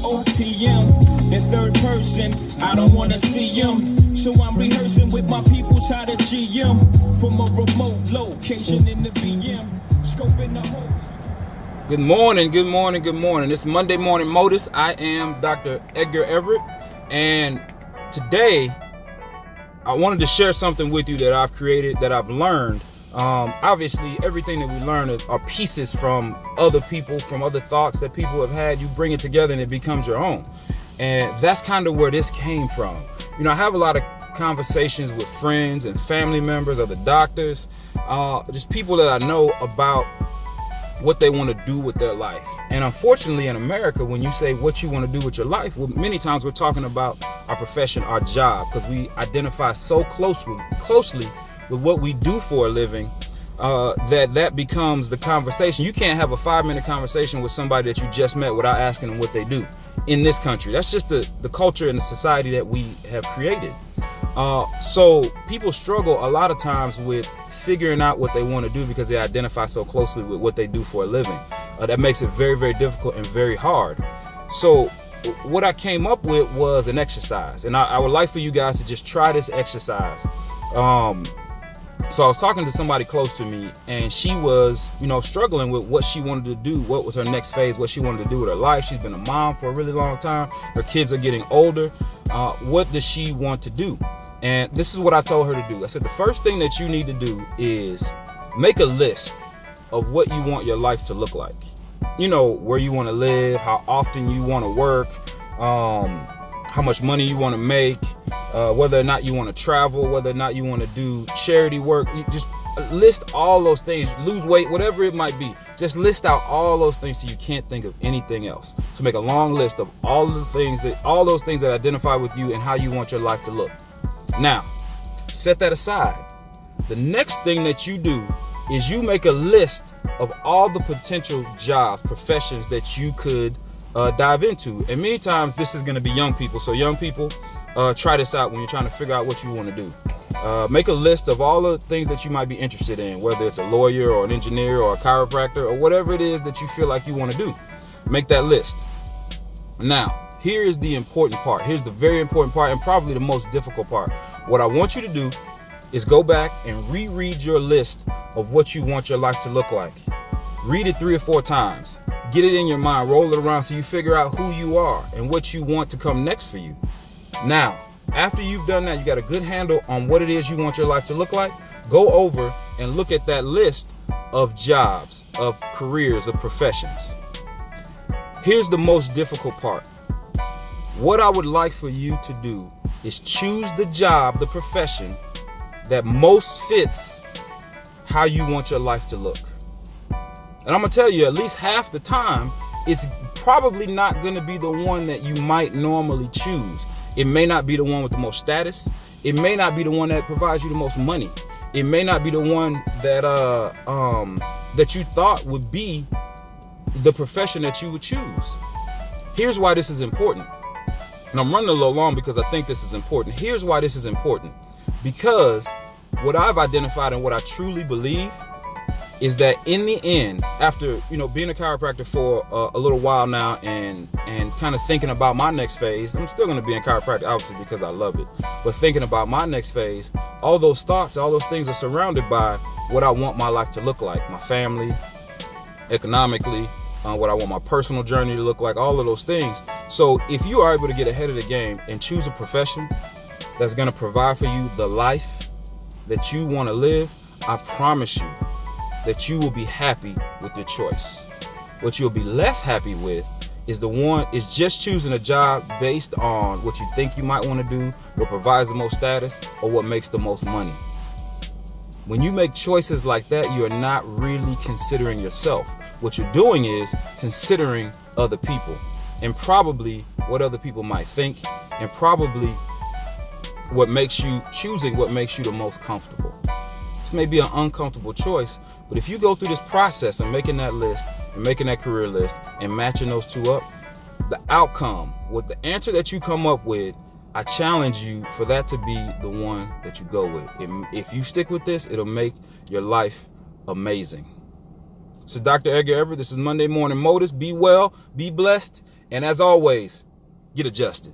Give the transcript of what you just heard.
OPM in third person, I don't wanna see him. So I'm rehearsing with my peoples how to GM from a remote location in the VM, scoping the holes. Good morning, good morning, good morning. It's Monday Morning Modus. I am Dr. Edgar Everett, and today I wanted to share something with you that I've created, that I've learned. Obviously, everything that we learn are pieces from other people, from other thoughts that people have had. You bring it together and it becomes your own. And that's kind of where this came from. You know, I have a lot of conversations with friends and family members, other doctors, just people that I know about what they want to do with their life. And unfortunately in America, when you say what you want to do with your life, well, many times we're talking about our profession, our job, because we identify so closely with what we do for a living, that becomes the conversation. You can't have a 5-minute conversation with somebody that you just met without asking them what they do in this country. That's just the culture and the society that we have created. So people struggle a lot of times with figuring out what they want to do because they identify so closely with what they do for a living. That makes it very, very difficult and very hard. So what I came up with was an exercise, and I would like for you guys to just try this exercise. So I was talking to somebody close to me, and she was, struggling with what she wanted to do, what was her next phase, what she wanted to do with her life. She's been a mom for a really long time. Her kids are getting older. What does she want to do? And this is what I told her to do. I said, the first thing that you need to do is make a list of what you want your life to look like. You know, where you want to live, how often you want to work, how much money you want to make, whether or not you want to travel, whether or not you want to do charity work. You just list all those things, lose weight, whatever it might be. Just list out all those things so you can't think of anything else. So make a long list of all those things that identify with you and how you want your life to look. Now, set that aside. The next thing that you do is you make a list of all the potential jobs, professions that you could dive into. And many times this is going to be young people. So young people, try this out when you're trying to figure out what you want to do. Make a list of all the things that you might be interested in, whether it's a lawyer or an engineer or a chiropractor or whatever it is that you feel like you want to do. Make that list. Now, here is the important part. Here's the very important part, and probably the most difficult part. What I want you to do is go back and reread your list of what you want your life to look like. Read it 3 or 4 times. Get it in your mind, roll it around so you figure out who you are and what you want to come next for you. Now, after you've done that, you got a good handle on what it is you want your life to look like. Go over and look at that list of jobs, of careers, of professions. Here's the most difficult part. What I would like for you to do is choose the job, the profession that most fits how you want your life to look. And I'm gonna tell you, at least half the time, it's probably not gonna be the one that you might normally choose. It may not be the one with the most status. It may not be the one that provides you the most money. It may not be the one that you thought would be the profession that you would choose. Here's why this is important. And I'm running a little long because I think this is important. Here's why this is important. Because what I've identified and what I truly believe is that in the end, after being a chiropractor for a little while now and kind of thinking about my next phase, I'm still going to be in chiropractic obviously because I love it. But thinking about my next phase, all those thoughts, all those things are surrounded by what I want my life to look like, my family, economically, what I want my personal journey to look like, all of those things. So if you are able to get ahead of the game and choose a profession that's going to provide for you the life that you want to live, I promise you that you will be happy with your choice. What you'll be less happy with is just choosing a job based on what you think you might want to do, what provides the most status, or what makes the most money. When you make choices like that, you're not really considering yourself. What you're doing is considering other people and probably what other people might think, and probably what makes you the most comfortable. This may be an uncomfortable choice, but if you go through this process of making that list and making that career list and matching those two up, the outcome, with the answer that you come up with, I challenge you for that to be the one that you go with. If you stick with this, it'll make your life amazing. This is Dr. Edgar Everett. This is Monday Morning Modus. Be well, be blessed, And as always, get adjusted.